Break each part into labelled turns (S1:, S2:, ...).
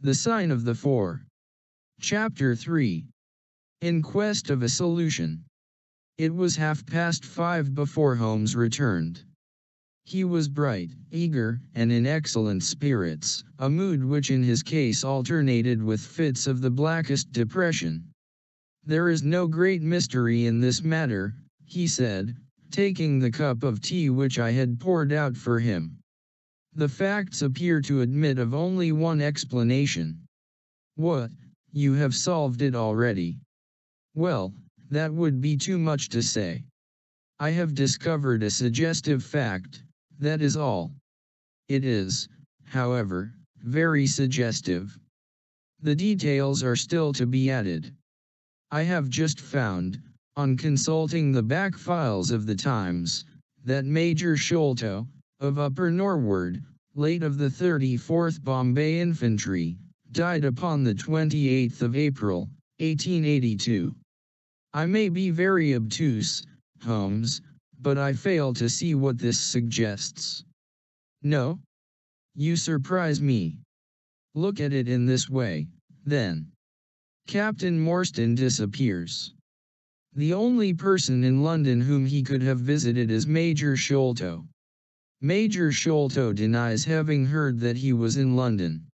S1: The Sign of the Four. Chapter 3. In Quest of a Solution. It was 5:30 before Holmes returned. He was bright, eager, and in excellent spirits, a mood which in his case alternated with fits of the blackest depression. "There is no great mystery in this matter," he said, taking the cup of tea which I had poured out for him. "The facts appear to admit of only one explanation." "What, you have solved it already?" "Well, that would be too much to say. I have discovered a suggestive fact, that is all. It is, however, very suggestive. The details are still to be added. I have just found, on consulting the back files of the Times, that Major Sholto, of Upper Norwood, late of the 34th Bombay Infantry, died upon the 28th of April, 1882. I may be very obtuse, Holmes, but I fail to see what this suggests." "No? You surprise me. Look at it in this way, then. Captain Morstan disappears. The only person in London whom he could have visited is Major Sholto. Major Sholto denies having heard that he was in London.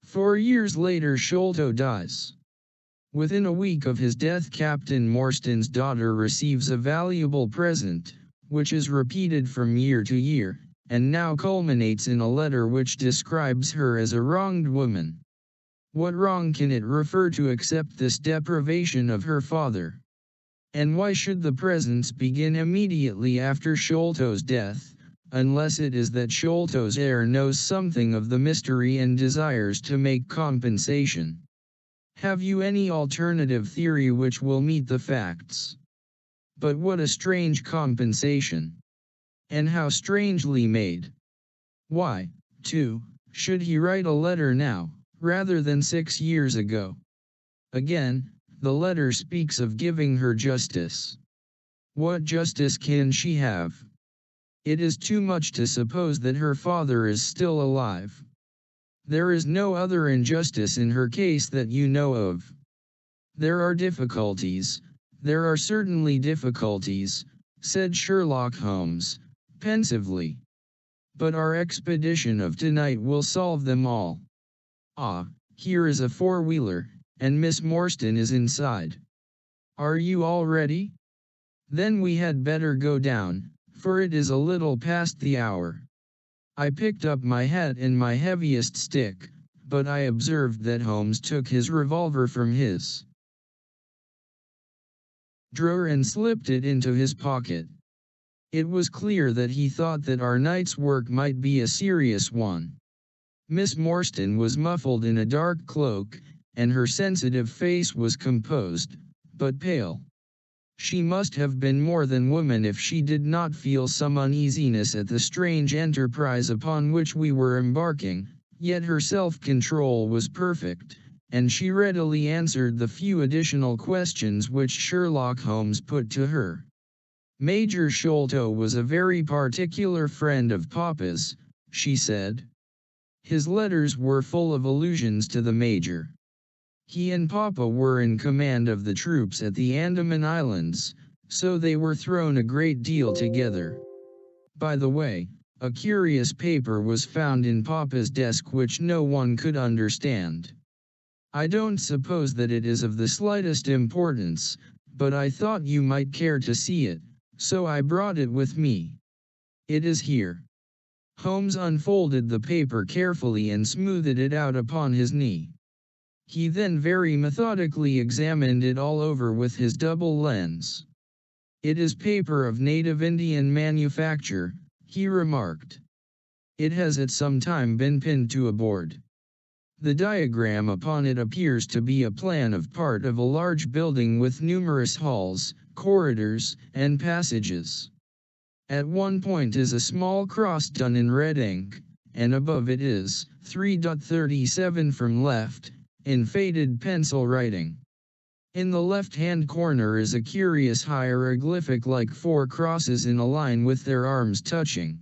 S1: 4 years later Sholto dies. Within a week of his death Captain Morstan's daughter receives a valuable present, which is repeated from year to year, and now culminates in a letter which describes her as a wronged woman. What wrong can it refer to except this deprivation of her father? And why should the presents begin immediately after Sholto's death, unless it is that Sholto's heir knows something of the mystery and desires to make compensation? Have you any alternative theory which will meet the facts? But what a strange compensation! And how strangely made! Why, too, should he write a letter now, rather than 6 years ago? Again, the letter speaks of giving her justice. What justice can she have? It is too much to suppose that her father is still alive. There is no other injustice in her case that you know of. There are difficulties, there are certainly difficulties, said Sherlock Holmes, pensively. But our expedition of tonight will solve them all. Ah, here is a four-wheeler, and Miss Morstan is inside. Are you all ready? Then we had better go down, for it is a little past the hour. I picked up my hat and my heaviest stick, but I observed that Holmes took his revolver from his drawer and slipped it into his pocket. It was clear that he thought that our night's work might be a serious one. Miss Morstan was muffled in a dark cloak, and her sensitive face was composed, but pale. She must have been more than woman if she did not feel some uneasiness at the strange enterprise upon which we were embarking, yet her self-control was perfect, and she readily answered the few additional questions which Sherlock Holmes put to her. Major Sholto was a very particular friend of Papa's, she said. His letters were full of allusions to the Major. He and Papa were in command of the troops at the Andaman Islands, so they were thrown a great deal together. By the way, a curious paper was found in Papa's desk which no one could understand. I don't suppose that it is of the slightest importance, but I thought you might care to see it, so I brought it with me. It is here. Holmes unfolded the paper carefully and smoothed it out upon his knee. He then very methodically examined it all over with his double lens. "It is paper of native Indian manufacture," he remarked. "It has at some time been pinned to a board. The diagram upon it appears to be a plan of part of a large building with numerous halls, corridors, and passages. At one point is a small cross done in red ink, and above it is 3.37 from left, in faded pencil writing. In the left-hand corner is a curious hieroglyphic like 4 crosses in a line with their arms touching.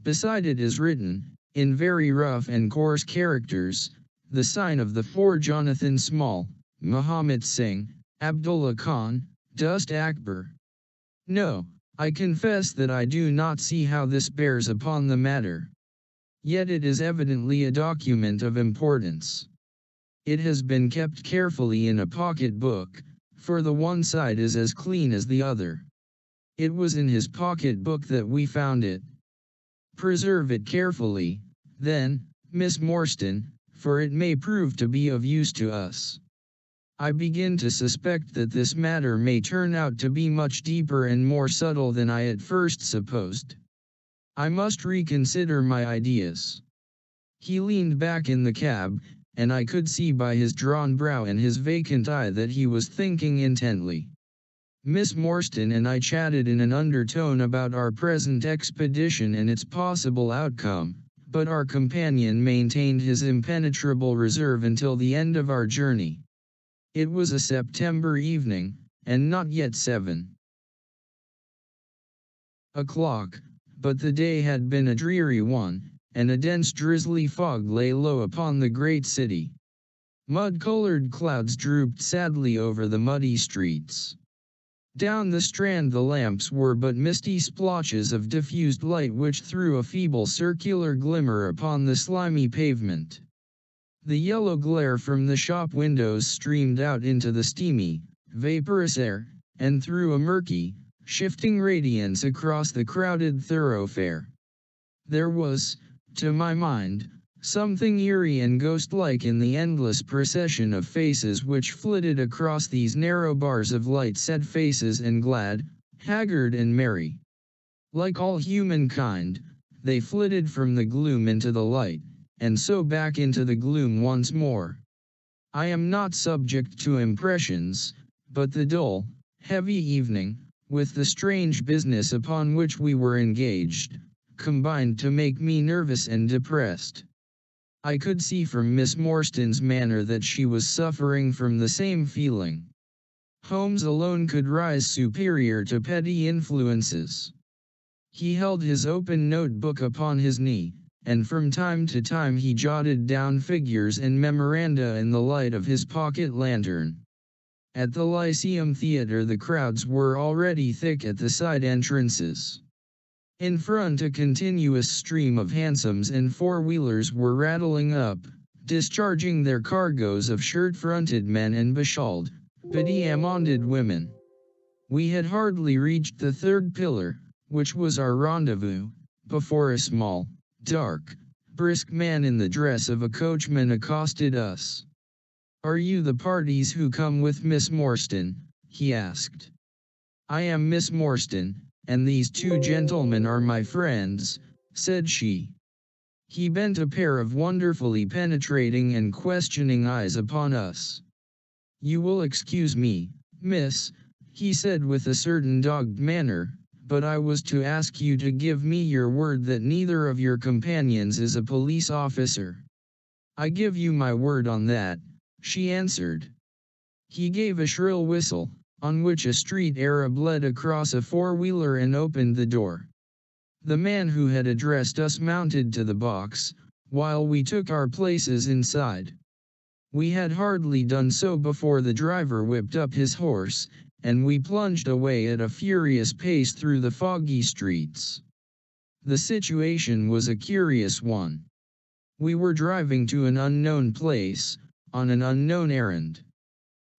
S1: Beside it is written, in very rough and coarse characters, the sign of the four: Jonathan Small, Muhammad Singh, Abdullah Khan, Dust Akbar. No, I confess that I do not see how this bears upon the matter. Yet it is evidently a document of importance. It has been kept carefully in a pocket book, for the one side is as clean as the other. It was in his pocket book that we found it. Preserve it carefully, then, Miss Morstan, for it may prove to be of use to us. I begin to suspect that this matter may turn out to be much deeper and more subtle than I at first supposed. I must reconsider my ideas. He leaned back in the cab, and I could see by his drawn brow and his vacant eye that he was thinking intently. Miss Morstan and I chatted in an undertone about our present expedition and its possible outcome, but our companion maintained his impenetrable reserve until the end of our journey. It was a September evening, and not yet 7 o'clock, but the day had been a dreary one, and a dense drizzly fog lay low upon the great city. Mud-colored clouds drooped sadly over the muddy streets. Down the Strand the lamps were but misty splotches of diffused light which threw a feeble circular glimmer upon the slimy pavement. The yellow glare from the shop windows streamed out into the steamy, vaporous air, and threw a murky, shifting radiance across the crowded thoroughfare. There was, to my mind, something eerie and ghost-like in the endless procession of faces which flitted across these narrow bars of light-set faces, and glad, haggard and merry. Like all humankind, they flitted from the gloom into the light, and so back into the gloom once more. I am not subject to impressions, but the dull, heavy evening, with the strange business upon which we were engaged, combined to make me nervous and depressed. I could see from Miss Morstan's manner that she was suffering from the same feeling. Holmes alone could rise superior to petty influences. He held his open notebook upon his knee, and from time to time he jotted down figures and memoranda in the light of his pocket lantern. At the Lyceum Theatre the crowds were already thick at the side entrances. In front a continuous stream of hansoms and four-wheelers were rattling up, discharging their cargoes of shirt-fronted men and beshawled, bediamonded women. We had hardly reached the third pillar, which was our rendezvous, before a small, dark, brisk man in the dress of a coachman accosted us. "Are you the parties who come with Miss Morstan?" he asked. "I am Miss Morstan, and these two gentlemen are my friends," said she. He bent a pair of wonderfully penetrating and questioning eyes upon us. "You will excuse me, miss," he said with a certain dogged manner, "but I was to ask you to give me your word that neither of your companions is a police officer." "I give you my word on that," she answered. He gave a shrill whistle, on which a street Arab led across a four-wheeler and opened the door. The man who had addressed us mounted to the box, while we took our places inside. We had hardly done so before the driver whipped up his horse, and we plunged away at a furious pace through the foggy streets. The situation was a curious one. We were driving to an unknown place, on an unknown errand.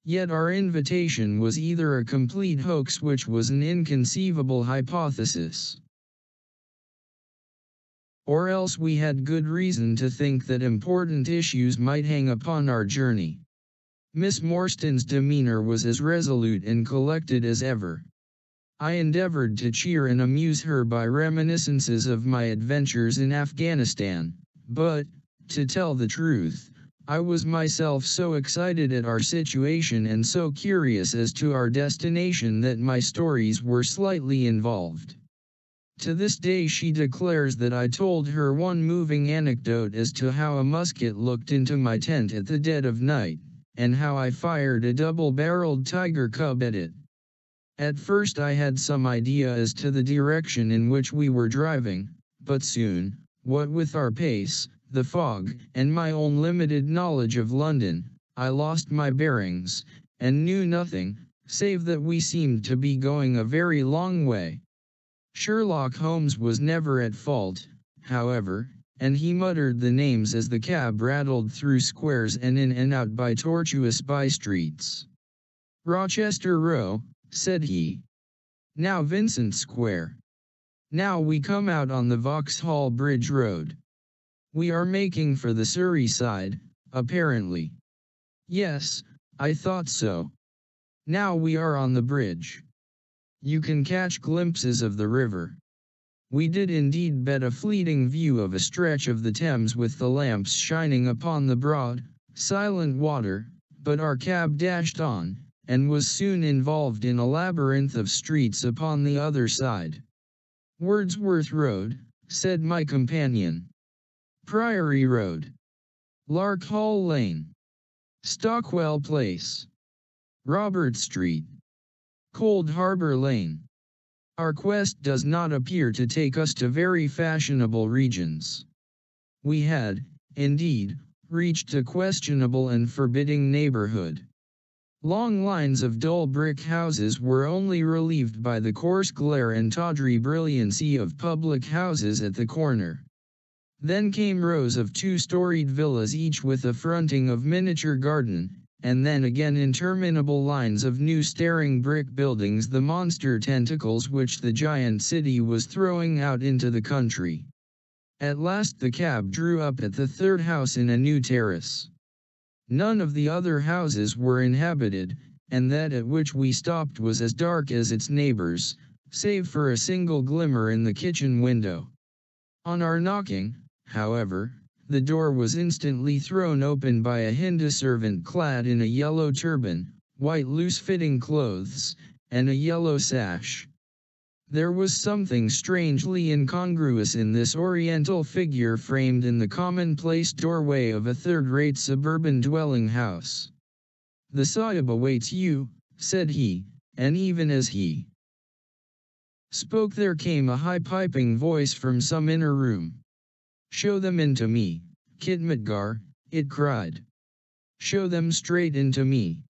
S1: Yet our invitation was either a complete hoax, which was an inconceivable hypothesis, or else we had good reason to think that important issues might hang upon our journey. Miss Morstan's demeanor was as resolute and collected as ever. I endeavored to cheer and amuse her by reminiscences of my adventures in Afghanistan, but, to tell the truth, I was myself so excited at our situation and so curious as to our destination that my stories were slightly involved. To this day she declares that I told her one moving anecdote as to how a musket looked into my tent at the dead of night, and how I fired a double-barreled tiger cub at it. At first I had some idea as to the direction in which we were driving, but soon, what with our pace, the fog, and my own limited knowledge of London, I lost my bearings, and knew nothing, save that we seemed to be going a very long way. Sherlock Holmes was never at fault, however, and he muttered the names as the cab rattled through squares and in and out by tortuous by-streets. "Rochester Row," said he. "Now Vincent Square. Now we come out on the Vauxhall Bridge Road. We are making for the Surrey side, apparently." "Yes, I thought so. Now we are on the bridge. You can catch glimpses of the river." We did indeed get a fleeting view of a stretch of the Thames with the lamps shining upon the broad, silent water, but our cab dashed on, and was soon involved in a labyrinth of streets upon the other side. "Wordsworth Road," said my companion. "Priory Road. Larkhall Lane. Stockwell Place. Robert Street. Cold Harbour Lane. Our quest does not appear to take us to very fashionable regions." We had, indeed, reached a questionable and forbidding neighborhood. Long lines of dull brick houses were only relieved by the coarse glare and tawdry brilliancy of public houses at the corner. Then came rows of two-storied villas, each with a fronting of miniature garden, and then again interminable lines of new staring brick buildings, the monster tentacles which the giant city was throwing out into the country. At last the cab drew up at the third house in a new terrace. None of the other houses were inhabited, and that at which we stopped was as dark as its neighbors, save for a single glimmer in the kitchen window. On our knocking, however, the door was instantly thrown open by a Hindu servant clad in a yellow turban, white loose-fitting clothes, and a yellow sash. There was something strangely incongruous in this oriental figure framed in the commonplace doorway of a third-rate suburban dwelling house. "The Sahib awaits you," said he, and even as he spoke there came a high piping voice from some inner room. "Show them into me, Khidmatgar," it cried. "Show them straight into me."